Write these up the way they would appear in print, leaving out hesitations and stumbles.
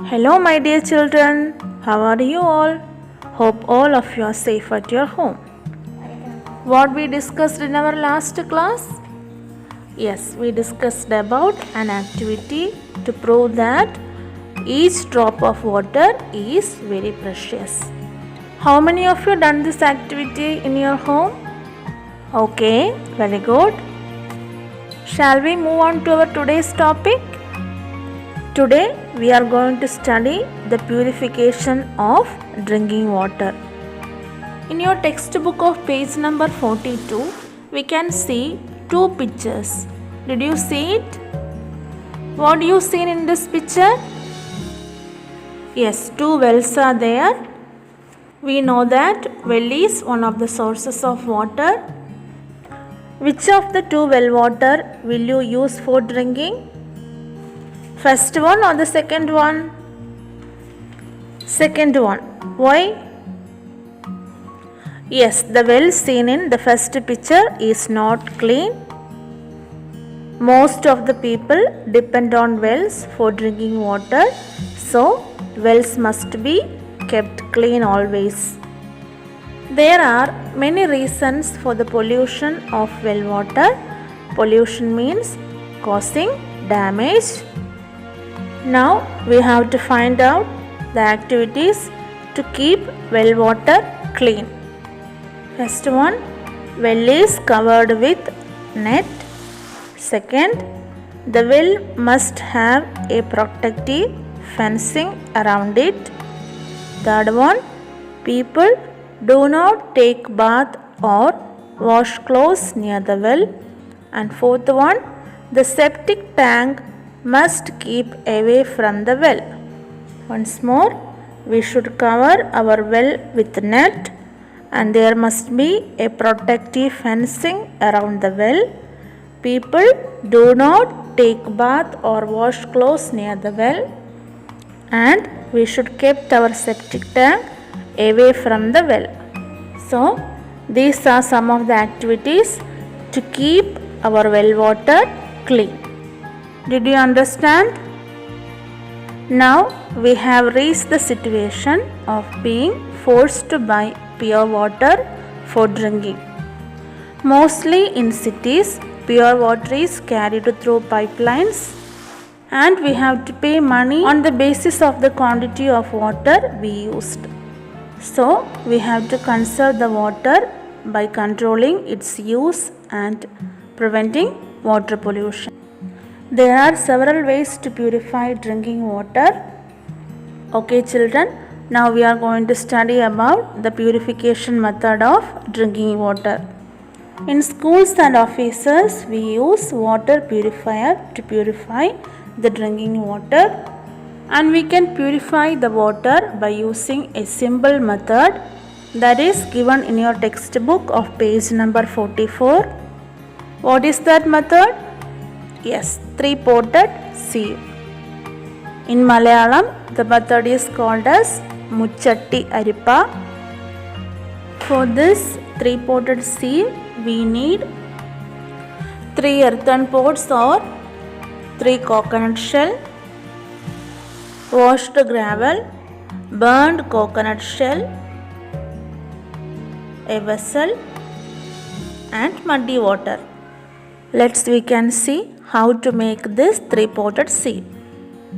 Hello, my dear children. How are you all? Hope all of you are safe at your home. What we discussed in our last class? Yes, we discussed about an activity to prove that each drop of water is very precious. How many of you done this activity in your home? Okay, very good. Shall we move on to our today's topic? Today we are going to study the purification of drinking water. In your textbook of page number 42, we can see two pictures. Did you see it? What do you see in this picture? Yes, two wells are there. We know that well is one of the sources of water. Which of the two well water will you use for drinking? First one or the second one? Second one. Why? Yes, the well seen in the first picture is not clean. Most of the people depend on wells for drinking water, so wells must be kept clean always. There are many reasons for the pollution of well water. Pollution means causing damage. Now we have to find out the activities to keep well water clean. First one, well is covered with net. Second, the well must have a protective fencing around it. Third one, people do not take bath or wash clothes near the well. And fourth one, the septic tank must keep away from the well. Once more, we should cover our well with net and there must be a protective fencing around the well. People do not take bath or wash clothes near the well and we should keep our septic tank away from the well. So, these are some of the activities to keep our well water clean. Did you understand? Now we have reached the situation of being forced to buy pure water for drinking. Mostly in cities, pure water is carried through pipelines and we have to pay money on the basis of the quantity of water we used. So we have to conserve the water by controlling its use and preventing water pollution. There are several ways to purify drinking water. Okay children, now we are going to study about the purification method of drinking water. In schools and offices, we use water purifier to purify the drinking water. And we can purify the water by using a simple method that is given in your textbook of page number 44. What is that method? Yes, three-ported sieve. In Malayalam, the method is called as Muchatti Arippa. For this three-ported sieve, we need 3 earthen pots or 3 coconut shell, washed gravel, burned coconut shell, a vessel and muddy water. We can see how to make this three-ported sieve.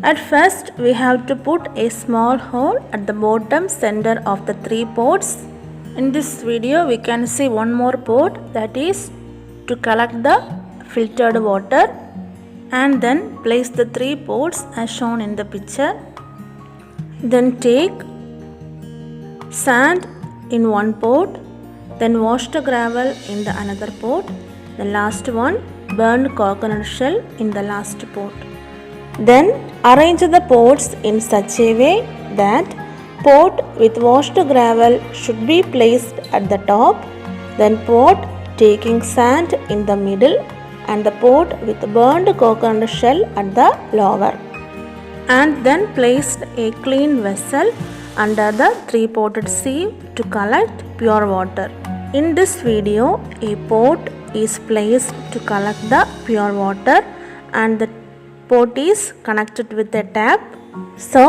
At first, we have to put a small hole at the bottom center of the 3 pots. In this video, we can see one more pot, that is to collect the filtered water, and then place the 3 pots as shown in the picture. Then take sand in one pot, then washed gravel in the another pot, the last one burned coconut shell in the last pot. Then arrange the pots in such a way that pot with washed gravel should be placed at the top, then pot taking sand in the middle and the pot with burned coconut shell at the lower. And then placed a clean vessel under the three-ported sieve to collect pure water. In this video, a pot is placed to collect the pure water and the pot is connected with a tap So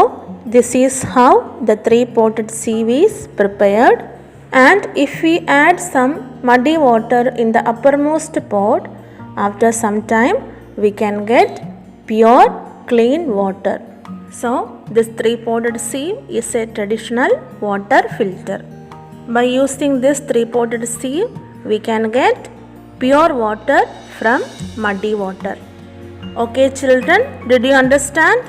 this is how the three-potted sieve is prepared, and if we add some muddy water in the uppermost pot, after some time we can get pure clean water. So this three-potted sieve is a traditional water filter. By using this three-potted sieve, we can get pure water from muddy water. Okay children, did you understand?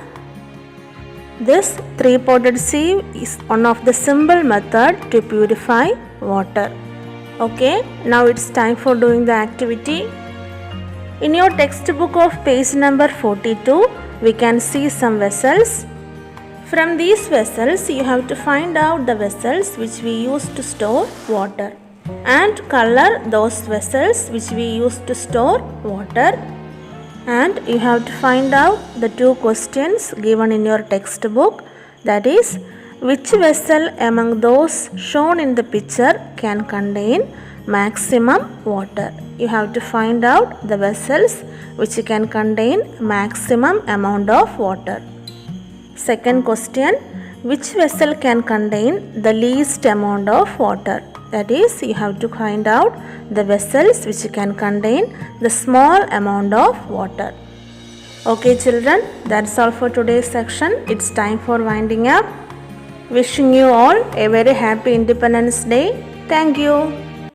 This three-potted sieve is one of the simple method to purify water. Okay, now it's time for doing the activity. In your textbook of page number 42, we can see some vessels. From these vessels, you have to find out the vessels which we use to store water and color those vessels which we use to store water. And you have to find out the two questions given in your textbook, that is, which vessel among those shown in the picture can contain maximum water. You have to find out the vessels which can contain maximum amount of water. Second question, which vessel can contain the least amount of water? That is, you have to find out the vessels which can contain the small amount of water. Okay children, that's all for today's section. It's time for winding up. Wishing you all a very happy Independence Day. Thank you.